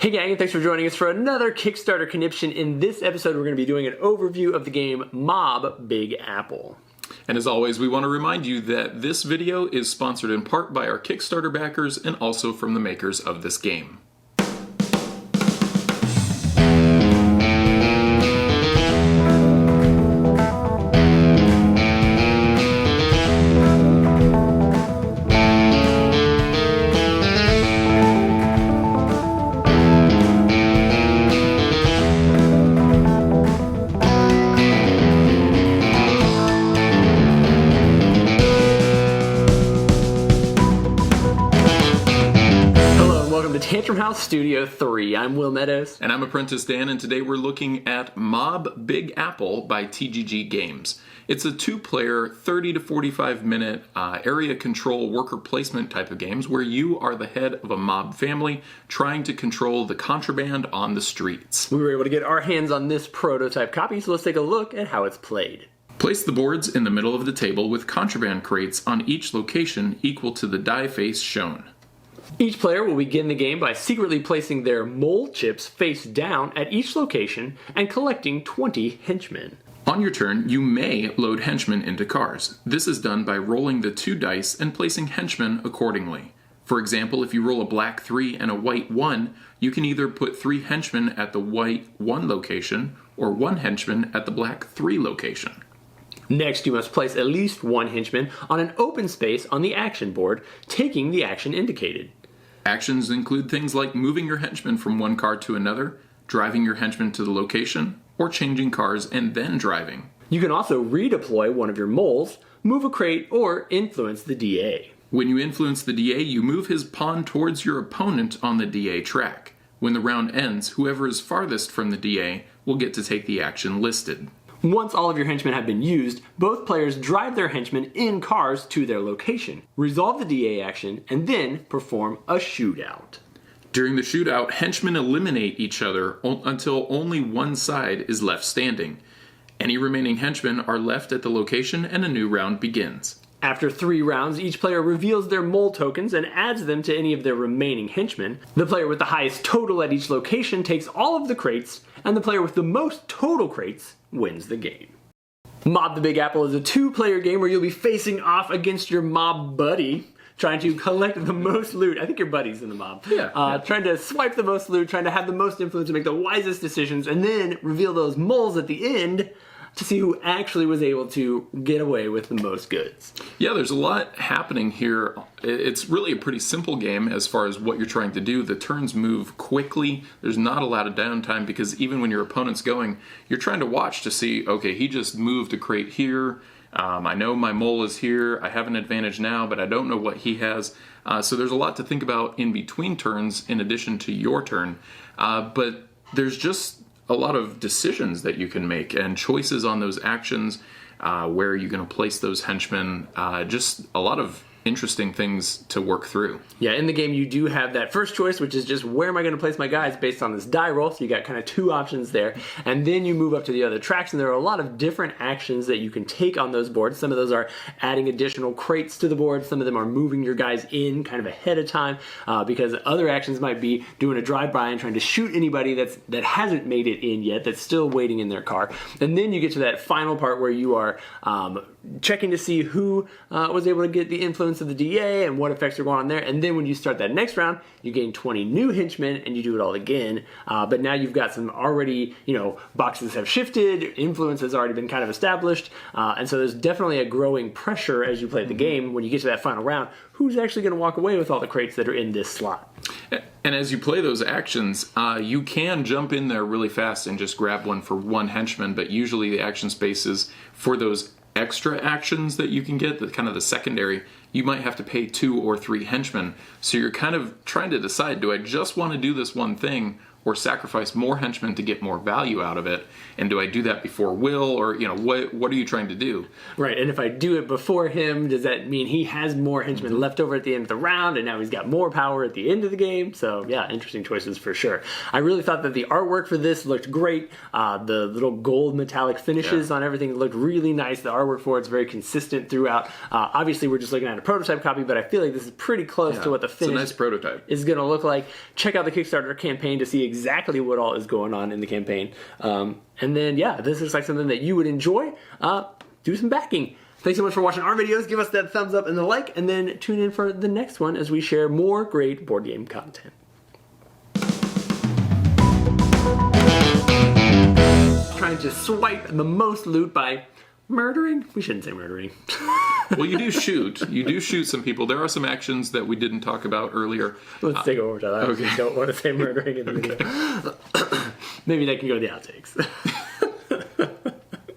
Hey gang, and thanks for joining us for another Kickstarter conniption. In this episode, we're going to be doing an overview of the game Mob Big Apple. And as always, we want to remind you that this video is sponsored in part by our Kickstarter backers and also from the makers of this game. Tantrum House Studio 3. I'm Will Meadows. And I'm Apprentice Dan, and today we're looking at Mob Big Apple by TGG Games. It's a two-player, 30 to 45 minute area control worker placement type of games where you are the head of a mob family trying to control the contraband on the streets. We were able to get our hands on this prototype copy, so let's take a look at how it's played. Place the boards in the middle of the table with contraband crates on each location equal to the die face shown. Each player will begin the game by secretly placing their mole chips face down at each location and collecting 20 henchmen. On your turn, you may load henchmen into cars. This is done by rolling the 2 dice and placing henchmen accordingly. For example, if you roll a black 3 and a white 1, you can either put 3 henchmen at the white 1 location or 1 henchman at the black 3 location. Next, you must place at least 1 henchman on an open space on the action board, taking the action indicated. Actions include things like moving your henchman from one car to another, driving your henchman to the location, or changing cars and then driving. You can also redeploy one of your moles, move a crate, or influence the DA. When you influence the DA, you move his pawn towards your opponent on the DA track. When the round ends, whoever is farthest from the DA will get to take the action listed. Once all of your henchmen have been used, both players drive their henchmen in cars to their location, resolve the DA action, and then perform a shootout. During the shootout, henchmen eliminate each other until only one side is left standing. Any remaining henchmen are left at the location and a new round begins. After 3 rounds, each player reveals their mole tokens and adds them to any of their remaining henchmen. The player with the highest total at each location takes all of the crates, and the player with the most total crates wins the game. Mob the Big Apple is a 2-player game where you'll be facing off against your mob buddy, trying to collect the most loot. I think your buddy's in the mob. Yeah. Trying to swipe the most loot, trying to have the most influence to make the wisest decisions, and then reveal those moles at the end to see who actually was able to get away with the most goods. Yeah, there's a lot happening here. It's really a pretty simple game as far as what you're trying to do. The turns move quickly. There's not a lot of downtime because even when your opponent's going, you're trying to watch to see, okay, he just moved a crate here. I know my mole is here. I have an advantage now, but I don't know what he has. So there's a lot to think about in between turns in addition to your turn. But there's just a lot of decisions that you can make and choices on those actions, where you're going to place those henchmen, just a lot of interesting things to work through. Yeah, in the game you do have that first choice, which is just where am I going to place my guys based on this die roll, so you got kind of 2 options there, and then you move up to the other tracks, and there are a lot of different actions that you can take on those boards. Some of those are adding additional crates to the board, some of them are moving your guys in kind of ahead of time, because other actions might be doing a drive-by and trying to shoot anybody that hasn't made it in yet, that's still waiting in their car. And then you get to that final part where you are checking to see who was able to get the influence of the DA and what effects are going on there. And then when you start that next round, you gain 20 new henchmen and you do it all again. But now you've got some already, boxes have shifted, influence has already been kind of established. And so there's definitely a growing pressure as you play the game when you get to that final round. Who's actually going to walk away with all the crates that are in this slot? And as you play those actions, you can jump in there really fast and just grab one for 1 henchman, but usually the action spaces for those extra actions that you can get, kind of the secondary, you might have to pay 2 or 3 henchmen. So you're kind of trying to decide, do I just want to do this one thing, or sacrifice more henchmen to get more value out of it? And do I do that before Will, or what are you trying to do? Right, and if I do it before him, does that mean he has more henchmen left over at the end of the round, and now he's got more power at the end of the game? So yeah, interesting choices for sure. I really thought that the artwork for this looked great. The little gold metallic finishes on everything looked really nice. The artwork for it's very consistent throughout. Obviously, we're just looking at a prototype copy, but I feel like this is pretty close to what the finish it's a nice prototype is going to look like. Check out the Kickstarter campaign to see exactly what all is going on in the campaign. And then, yeah, this looks like something that you would enjoy. Do some backing. Thanks so much for watching our videos. Give us that thumbs up and the like, and then tune in for the next one as we share more great board game content. Trying to swipe the most loot by murdering? We shouldn't say murdering. Well, you do shoot some people. There are some actions that we didn't talk about earlier. Let's take it over to that. I don't want to say murdering in the video. Maybe that can go to the outtakes.